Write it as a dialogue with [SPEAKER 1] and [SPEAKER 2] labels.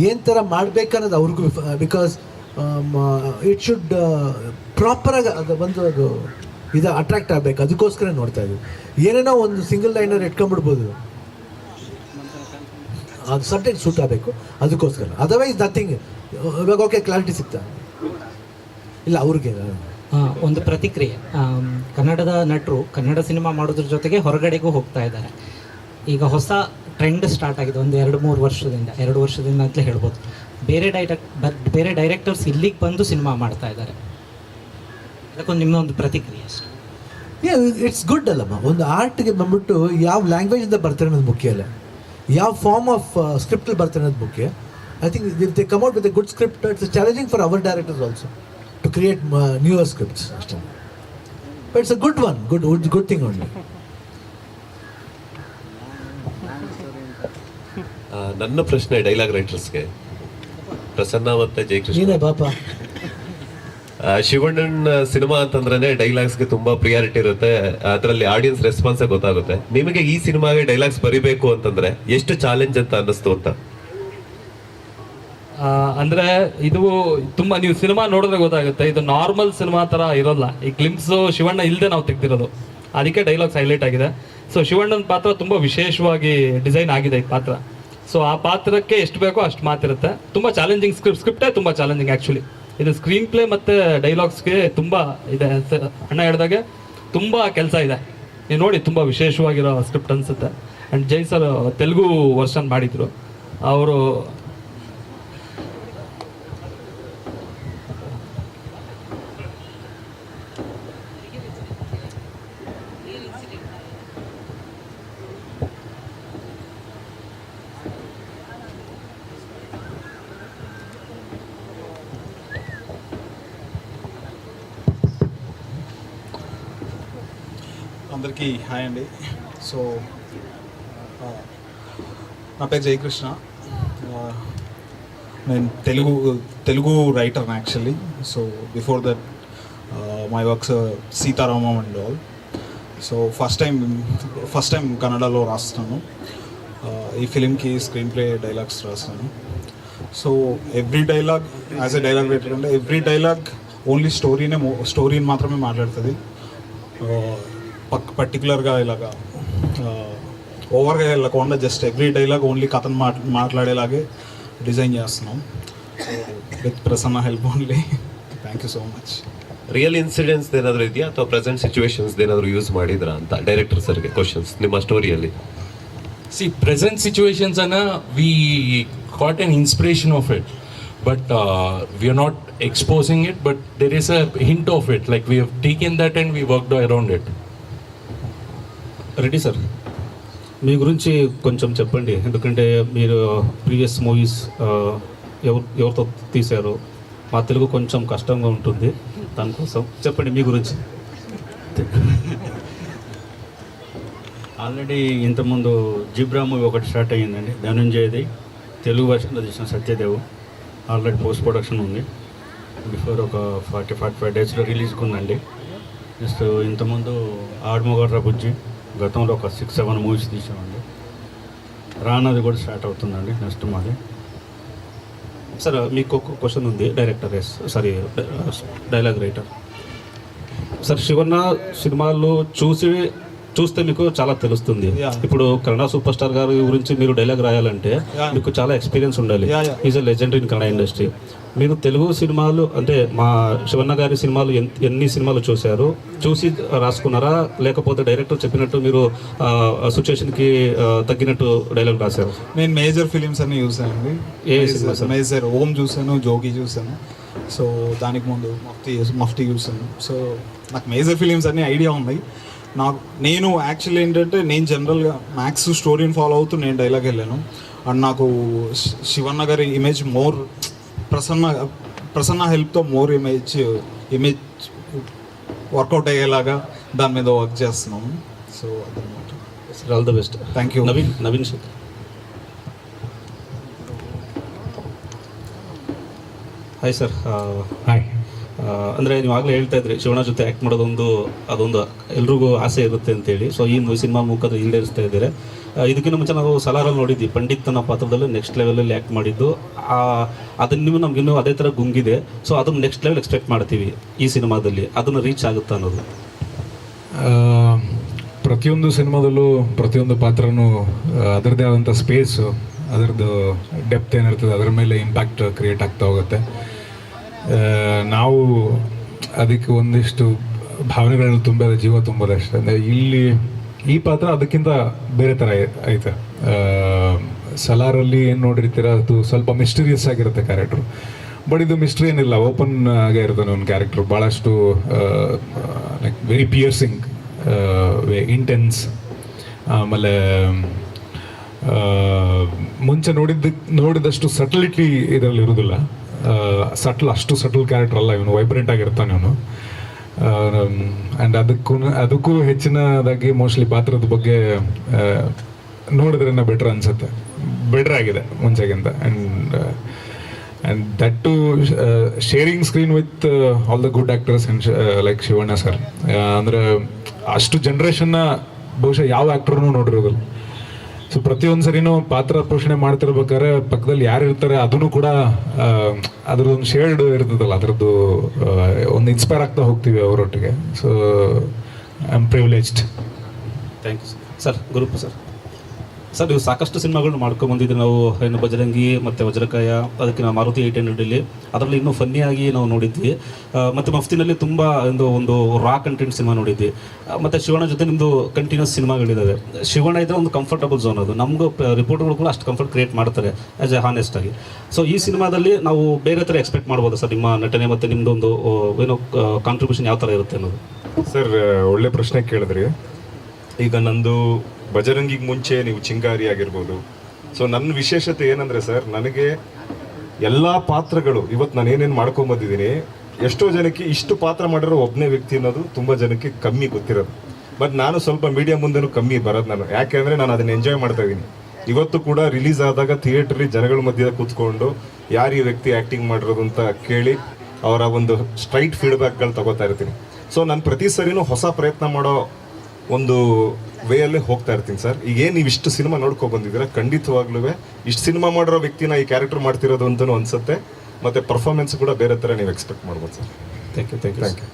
[SPEAKER 1] ಏನು ಥರ ಮಾಡಬೇಕನ್ನೋದು ಅವ್ರಿಗೂ, ಬಿಕಾಸ್ ಇಟ್ ಶುಡ್ ಪ್ರಾಪರಾಗಿ ಅದು ಇದು ಅಟ್ರಾಕ್ಟ್ ಆಗಬೇಕು. ಅದಕ್ಕೋಸ್ಕರ ನೋಡ್ತಾ ಇದ್ದೀವಿ. ಏನೇನೋ ಒಂದು ಸಿಂಗಲ್ ಲೈನರ್ ಇಟ್ಕೊಂಡ್ಬಿಡ್ಬೋದು, ಅದು ಸಬ್ಜೆಕ್ಟ್ ಸೂಟ್ ಆಗಬೇಕು, ಅದಕ್ಕೋಸ್ಕರ. Otherwise nothing. ಇವಾಗ ಓಕೆ, ಕ್ಲಾರಿಟಿ ಸಿಗ್ತಾ ಇಲ್ಲ ಅವ್ರಿಗೆ.
[SPEAKER 2] ಒಂದು ಪ್ರತಿಕ್ರಿಯೆ, ಕನ್ನಡದ ನಟರು ಕನ್ನಡ ಸಿನಿಮಾ ಮಾಡೋದ್ರ ಜೊತೆಗೆ ಹೊರಗಡೆಗೂ ಹೋಗ್ತಾ ಇದ್ದಾರೆ. ಈಗ ಹೊಸ ಟ್ರೆಂಡ್ ಸ್ಟಾರ್ಟ್ ಆಗಿದೆ ಒಂದು 2 ವರ್ಷದಿಂದ ಅಂತಲೇ ಹೇಳ್ಬೋದು. ಬೇರೆ ಡೈರೆಕ್ಟರ್ಸ್ ಇಲ್ಲಿಗೆ ಬಂದು ಸಿನಿಮಾ ಮಾಡ್ತಾ ಇದ್ದಾರೆ. ಅದಕ್ಕೊಂದು ನಿಮ್ಮೊಂದು ಪ್ರತಿಕ್ರಿಯೆ ಅಷ್ಟೇ.
[SPEAKER 1] ಇಟ್ಸ್ ಗುಡ್ ಅಲ್ಲಮ್ಮ. ಒಂದು ಆರ್ಟ್ಗೆ ಬಂದ್ಬಿಟ್ಟು ಯಾವ ಲ್ಯಾಂಗ್ವೇಜಿಂದ ಬರ್ತಾರೆ ಅನ್ನೋದು ಮುಖ್ಯ ಅಲ್ಲ, ಯಾವ ಫಾರ್ಮ್ ಆಫ್ ಸ್ಕ್ರಿಪ್ಟಲ್ಲಿ ಬರ್ತಾರೆ ಅನ್ನೋದು ಮುಖ್ಯ. I think if they come out with a good script, it's challenging for our directors also to create newer scripts ಅಷ್ಟೇ. But it's a good one, good thing only.
[SPEAKER 3] ನನ್ನ ಪ್ರಶ್ನೆ ಡೈಲಾಗ್ ರೈಟರ್ಸ್ಗೆ, ಪ್ರಸನ್ನ ಮತ್ತೆ ಜಯಕೃಷ್ಣ.
[SPEAKER 1] ಪಾಪ
[SPEAKER 3] ಶಿವಣ್ಣನ್ cinema ಅಂತಂದ್ರೆ ಡೈಲಾಗ್ಸ್ಗೆ ತುಂಬಾ ಪ್ರಿಯಾರಿಟಿ ಇರುತ್ತೆ, ಅದರಲ್ಲಿ audience response ಗೊತ್ತಾಗುತ್ತೆ. ನಿಮಗೆ ಈ ಸಿನಿಮಾಗೆ ಡೈಲಾಗ್ಸ್ ಬರಿಬೇಕು ಅಂತಂದ್ರೆ ಎಷ್ಟು ಚಾಲೆಂಜ್ ಅಂತ ಅನ್ನಿಸ್ತು ಅಂತ?
[SPEAKER 4] ಅಂದ್ರೆ ಇದು ತುಂಬಾ, ನೀವು ಸಿನಿಮಾ ನೋಡಿದ್ರೆ ಗೊತ್ತಾಗುತ್ತೆ, ಇದು ನಾರ್ಮಲ್ ಸಿನಿಮಾ ತರ ಇರೋಲ್ಲ. ಈ ಗ್ಲಿಮ್ಸ್ ಶಿವಣ್ಣ ಇಲ್ಲದೆ ನಾವು ತೆಗ್ದಿರೋದು, ಅದಕ್ಕೆ ಡೈಲಾಗ್ಸ್ ಹೈಲೈಟ್ ಆಗಿದೆ. ಸೊ ಶಿವಣ್ಣನ ಪಾತ್ರ ತುಂಬಾ ವಿಶೇಷವಾಗಿ ಡಿಸೈನ್ ಆಗಿದೆ ಈ ಪಾತ್ರ. ಸೊ ಆ ಪಾತ್ರಕ್ಕೆ ಎಷ್ಟು ಬೇಕೋ ಅಷ್ಟು ಮಾತಿರುತ್ತೆ. ತುಂಬಾ ಚಾಲೆಂಜಿಂಗ್ ಸ್ಕ್ರಿಪ್ಟೇ ತುಂಬಾ ಚಾಲೆಂಜಿಂಗ್ ಆ್ಯಕ್ಚುಲಿ. ಇದು ಸ್ಕ್ರೀನ್ ಪ್ಲೇ ಮತ್ತು ಡೈಲಾಗ್ಸ್ಗೆ ತುಂಬ ಇದೆ. ಅಣ್ಣ ಹೇಳಿದಾಗೆ ತುಂಬ ಕೆಲಸ ಇದೆ. ನೀವು ನೋಡಿ, ತುಂಬ ವಿಶೇಷವಾಗಿರೋ ಸ್ಕ್ರಿಪ್ಟ್ ಅನಿಸುತ್ತೆ. And Jai sir Telugu version ಮಾಡಿದರು. ಅವರು
[SPEAKER 5] అందరికీ హాయ్ అండి. సో నా పేరు జయకృష్ణ. నేను తెలుగు రైటర్ని actually. So before that my works Sitaramam and all. So first time కన్నడలో రాస్తున్నాను. ఈ ఫిలింకి స్క్రీన్ ప్లే డైలాగ్స్ రాస్తాను. So every dialogue, as a dialogue writer అంటే ఎవ్రీ డైలాగ్ ఓన్లీ స్టోరీని మాత్రమే మాట్లాడుతుంది. పర్టికులర్గా ఇలాగా ఓవర్గా వెళ్ళకుండా జస్ట్ ఎవ్రీ డైలాగ్ ఓన్లీ కథను మాట్లాడేలాగే డిజైన్ చేస్తున్నాం. With Prasanna help only. Thank you so much.
[SPEAKER 3] Real incidents ಏನಾದರೂ ಇದೆಯಾ ಅಥವಾ ಪ್ರೆಸೆಂಟ್ ಸಿಚುವೇಶನ್ಸ್ ಏನಾದರೂ ಯೂಸ್ ಮಾಡಿದ್ರಾ ಅಂತ ಡೈರೆಕ್ಟರ್ ಸರ್ಗೆ ಕ್ವಶನ್ಸ್ ನಿಮ್ಮ ಸ್ಟೋರಿಯಲ್ಲಿ?
[SPEAKER 6] ಪ್ರೆಸೆಂಟ್ ಸಿಚುವೇಶನ್ಸ್ ಅನ್ನ we got N inspiration of it, but we are not exposing it, but there is a hint of it, like we have taken that and we worked around it.
[SPEAKER 7] Reddy sir, మీ గురించి కొంచెం చెప్పండి. ఎందుకంటే మీరు previous movies ఎవరితో తీశారు, మా తెలుగు కొంచెం కష్టంగా ఉంటుంది, దానికోసం చెప్పండి మీ గురించి. ఆల్రెడీ ఇంతకుముందు జిబ్రా మూవీ ఒకటి స్టార్ట్ అయ్యిందండి, ధనుంజయది. తెలుగు వర్షన్లో తీసిన సత్యదేవ్ ఆల్రెడీ పోస్ట్ ప్రొడక్షన్ ఉంది. బిఫోర్ ఒక 40-45 డేస్లో రిలీజ్కి ఉందండి. నెక్స్ట్ ఇంతకుముందు ఆడమగడ్ర బుజ్జి, గతంలో ఒక 6-7 మూవీస్ తీసామండి. రానది కూడా స్టార్ట్ అవుతుందండి నెక్స్ట్ మాది. సార్ మీకు ఒక క్వశ్చన్ ఉంది, director dialogue writer sir. Shivanna సినిమాలు చూస్తే మీకు చాలా తెలుస్తుంది. ఇప్పుడు కన్నడ సూపర్ స్టార్ గారి గురించి మీరు డైలాగ్ రాయాలంటే మీకు చాలా ఎక్స్పీరియన్స్ ఉండాలి. Is a legend in Kannada industry. మీరు తెలుగు సినిమాలు అంటే మా శివన్న గారి సినిమాలు ఎన్ని సినిమాలు చూసి రాసుకున్నారా, లేకపోతే డైరెక్టర్ చెప్పినట్టు మీరు సిచ్యువేషన్కి తగ్గినట్టు డైలాగ్ రాశారు?
[SPEAKER 5] నేను మేజర్ ఫిలిమ్స్ అన్ని చూసానండి.
[SPEAKER 7] ఏ సినిమా?
[SPEAKER 5] మేజర్ ఓం చూసాను, జోగి చూసాను. సో దానికి ముందు మఫ్టీ చూసాను. సో నాకు మేజర్ ఫిలిమ్స్ అన్ని ఐడియా ఉన్నాయి. నేను యాక్చువల్లీ ఏంటంటే, నేను జనరల్గా మ్యాక్స్ స్టోరీని ఫాలో అవుతూ నేను డైలాగ్ వెళ్ళాను. అండ్ నాకు శివన్న గారి ఇమేజ్ మోర్, ప్రసన్న హెల్ప్తో మోర్ ఇమేజ్ వర్కౌట్ అయ్యేలాగా దాని మీద వర్క్ చేస్తున్నాము. సో అదనమాట.
[SPEAKER 7] All the best.
[SPEAKER 5] Thank you.
[SPEAKER 7] Naveen Shekhar. Hi sir.
[SPEAKER 8] Hi. ಅಂದರೆ ನೀವು ಆಗಲೇ ಹೇಳ್ತಾ ಇದ್ರಿ ಶಿವಣ್ಣ ಜೊತೆ ಆ್ಯಕ್ಟ್ ಮಾಡೋದೊಂದು ಅದೊಂದು ಎಲ್ರಿಗೂ ಆಸೆ ಇರುತ್ತೆ ಅಂತೇಳಿ. ಸೊ ಈ ಸಿನಿಮಾ ಮುಖದ ಈಡೇರಿಸ್ತಾ ಇದ್ದಾರೆ. ಇದಕ್ಕಿಂತ ಮುಂಚೆ ನಾವು ಸಲಾರಲ್ಲಿ ನೋಡಿದ್ವಿ, ಪಂಡಿತನ ಪಾತ್ರದಲ್ಲಿ ನೆಕ್ಸ್ಟ್ ಲೆವೆಲಲ್ಲಿ ಆ್ಯಕ್ಟ್ ಮಾಡಿದ್ದು. ಅದನ್ನು ನಮಗಿನ್ನೂ ಅದೇ ಥರ ಗುಂಗಿದೆ. ಸೊ ಅದನ್ನು ನೆಕ್ಸ್ಟ್ ಲೆವೆಲ್ ಎಕ್ಸ್ಪೆಕ್ಟ್ ಮಾಡ್ತೀವಿ ಈ ಸಿನಿಮಾದಲ್ಲಿ. ಅದನ್ನು ರೀಚ್ ಆಗುತ್ತಾ ಅನ್ನೋದು.
[SPEAKER 9] ಪ್ರತಿಯೊಂದು ಸಿನಿಮಾದಲ್ಲೂ ಪ್ರತಿಯೊಂದು ಪಾತ್ರನೂ ಅದರದ್ದೇ ಆದಂಥ ಸ್ಪೇಸು, ಅದರದ್ದು ಡೆಪ್ತ್ ಏನಿರ್ತದೆ ಅದರ ಮೇಲೆ ಇಂಪ್ಯಾಕ್ಟ್ ಕ್ರಿಯೇಟ್ ಆಗ್ತಾ ಹೋಗುತ್ತೆ. ನಾವು ಅದಕ್ಕೆ ಒಂದಿಷ್ಟು ಭಾವನೆಗಳನ್ನು ತುಂಬೋದ, ಜೀವ ತುಂಬೋದು ಅಷ್ಟೇ. ಅಂದರೆ ಇಲ್ಲಿ ಈ ಪಾತ್ರ ಅದಕ್ಕಿಂತ ಬೇರೆ ಥರ ಐತೆ. ಸಲಾರಲ್ಲಿ ಏನು ನೋಡಿರ್ತೀರ ಅದು ಸ್ವಲ್ಪ ಮಿಸ್ಟೀರಿಯಸ್ ಆಗಿರುತ್ತೆ ಕ್ಯಾರೆಕ್ಟ್ರು. ಬಟ್ ಇದು ಮಿಸ್ಟ್ರಿ ಏನಿಲ್ಲ, ಓಪನ್ ಆಗೇ ಇರ್ತಾನೆ ಒಂದು ಕ್ಯಾರೆಕ್ಟ್ರು. ಭಾಳಷ್ಟು ಲೈಕ್ ವೆರಿ ಪಿಯರ್ಸಿಂಗ್, ಇಂಟೆನ್ಸ್. ಆಮೇಲೆ ಮುಂಚೆ ನೋಡಿದಷ್ಟು ಸಟಲಿಟಿ ಇದರಲ್ಲಿ ಇರೋದಿಲ್ಲ. ಅಷ್ಟು ಸಟಲ್ ಕ್ಯಾರೆಕ್ಟರ್ ಅಲ್ಲ ಇವನು, ವೈಬ್ರೆಂಟ್ ಆಗಿರ್ತಾನೆ ಇವನು. ಆ್ಯಂಡ್ ಅದಕ್ಕೂ ಹೆಚ್ಚಿನದಾಗಿ ಮೋಸ್ಟ್ಲಿ ಪಾತ್ರದ ಬಗ್ಗೆ ನೋಡಿದ್ರೆ ಬೆಟರ್ ಅನಿಸುತ್ತೆ, ಬೆಟರ್ ಆಗಿದೆ ಮುಂಚೆಗಿಂತ. And that to sharing screen with all the good actors and like Shivanna sir. ಅಂದರೆ ಅಷ್ಟು ಜನ್ರೇಷನ್ನ ಬಹುಶಃ ಯಾವ ಆ್ಯಕ್ಟ್ರೂ ನೋಡಿರೋದಿಲ್ಲ. ಸೊ ಪ್ರತಿಯೊಂದು ಸರಿನೂ ಪಾತ್ರ ಪೋಷಣೆ ಮಾಡ್ತಿರ್ಬೇಕಾದ್ರೆ ಪಕ್ಕದಲ್ಲಿ ಯಾರು ಇರ್ತಾರೆ ಅದನ್ನು ಕೂಡ ಅದರದೊಂದು ಶೇರ್ಡ್ ಇರ್ತದಲ್ಲ, ಅದರದ್ದು ಒಂದು ಇನ್ಸ್ಪೈರ್ ಆಗ್ತಾ ಹೋಗ್ತೀವಿ ಅವರೊಟ್ಟಿಗೆ. So I am privileged.
[SPEAKER 8] Thank you sir. Guruppa sir, ನೀವು ಸಾಕಷ್ಟು ಸಿನಿಮಾಗಳನ್ನ ಮಾಡ್ಕೊಂಡ್ಬಂದಿದ್ರಿ. ನಾವು ಏನು ಬಜರಂಗಿ ಮತ್ತು ವಜ್ರಕಾಯ, ಅದಕ್ಕೆ ನಾವು ಮಾರುತಿ 800 ಅದರಲ್ಲಿ ಇನ್ನೂ ಫನ್ನಿಯಾಗಿ ನಾವು ನೋಡಿದ್ವಿ. ಮತ್ತು ಮಫ್ತಿನಲ್ಲಿ ತುಂಬ ಒಂದು ರಾ ಕಂಟೆಂಟ್ ಸಿನಿಮಾ ನೋಡಿದ್ವಿ. ಮತ್ತು ಶಿವಣ್ಣ ಜೊತೆ ನಿಮ್ಮದು ಕಂಟಿನ್ಯೂಸ್ ಸಿನಿಮಾಗಳಿದ್ದಾವೆ. ಶಿವಣ್ಣ ಇದ್ದರೆ ಒಂದು ಕಂಫರ್ಟಬಲ್ ಝೋನ್, ಅದು ನಮಗೂ ರಿಪೋರ್ಟ್ಗಳು ಕೂಡ ಅಷ್ಟು ಕಂಫರ್ಟ್ ಕ್ರಿಯೇಟ್ ಮಾಡ್ತಾರೆ ಆ್ಯಸ್ ಎ ಹಾನೆಸ್ಟ್ ಆಗಿ. ಸೊ ಈ ಸಿನಿಮಾದಲ್ಲಿ ನಾವು ಬೇರೆ ಥರ ಎಕ್ಸ್ಪೆಕ್ಟ್ ಮಾಡ್ಬೋದು ಸರ್, ನಿಮ್ಮ ನಟನೆ ಮತ್ತು ನಿಮ್ಮದೊಂದು ಏನೋ ಕಾಂಟ್ರಿಬ್ಯೂಷನ್ ಯಾವ ಥರ ಇರುತ್ತೆ ಅನ್ನೋದು?
[SPEAKER 10] ಸರ್, ಒಳ್ಳೆ ಪ್ರಶ್ನೆ ಕೇಳಿದ್ರಿ. ಈಗ ನಂದು ಬಜರಂಗಿಗೆ ಮುಂಚೆ ನೀವು ಚಿಂಗಾರಿ ಆಗಿರ್ಬೋದು. ಸೊ ನನ್ನ ವಿಶೇಷತೆ ಏನಂದರೆ ಸರ್, ನನಗೆ ಎಲ್ಲ ಪಾತ್ರಗಳು ಇವತ್ತು ನಾನು ಏನೇನು ಮಾಡ್ಕೊಂಬಂದಿದ್ದೀನಿ, ಎಷ್ಟೋ ಜನಕ್ಕೆ ಇಷ್ಟು ಪಾತ್ರ ಮಾಡಿರೋ ಒಬ್ಬನೇ ವ್ಯಕ್ತಿ ಅನ್ನೋದು ತುಂಬ ಜನಕ್ಕೆ ಕಮ್ಮಿ ಗೊತ್ತಿರೋದು. ಬಟ್ ನಾನು ಸ್ವಲ್ಪ ಮೀಡಿಯಾ ಮುಂದೆನೂ ಕಮ್ಮಿ ಬರೋದು ನಾನು, ಯಾಕೆಂದರೆ ನಾನು ಅದನ್ನು ಎಂಜಾಯ್ ಮಾಡ್ತಾ ಇದ್ದೀನಿ. ಇವತ್ತು ಕೂಡ ರಿಲೀಸ್ ಆದಾಗ ಥಿಯೇಟ್ರಲ್ಲಿ ಜನಗಳ ಮಧ್ಯೆ ಕೂತ್ಕೊಂಡು ಯಾರು ಈ ವ್ಯಕ್ತಿ ಆ್ಯಕ್ಟಿಂಗ್ ಮಾಡಿರೋದು ಅಂತ ಕೇಳಿ ಅವರ ಒಂದು ಸ್ಟ್ರೈಟ್ ಫೀಡ್ಬ್ಯಾಕ್ಗಳು ತಗೋತಾ ಇರ್ತೀನಿ. ಸೊ ನಾನು ಪ್ರತಿ ಸರಿನೂ ಹೊಸ ಪ್ರಯತ್ನ ಮಾಡೋ ಒಂದು ವೇಯಲ್ಲೇ ಹೋಗ್ತಾ ಇರ್ತೀನಿ ಸರ್. ಈಗೇನು ನೀವು ಇಷ್ಟು ಸಿನಿಮಾ ನೋಡ್ಕೊಂಡು ಬಂದಿದ್ದೀರಾ, ಖಂಡಿತವಾಗ್ಲೂ ಇಷ್ಟು ಸಿನಿಮಾ ಮಾಡಿರೋ ವ್ಯಕ್ತಿನ ಈ ಕ್ಯಾರೆಕ್ಟರ್ ಮಾಡ್ತಿರೋದು ಅಂತಲೂ ಅನಿಸುತ್ತೆ. ಮತ್ತು ಪರ್ಫಾರ್ಮೆನ್ಸ್ ಕೂಡ ಬೇರೆ ಥರ ನೀವು ಎಕ್ಸ್ಪೆಕ್ಟ್ ಮಾಡ್ಬೋದು ಸರ್.
[SPEAKER 8] Thank you.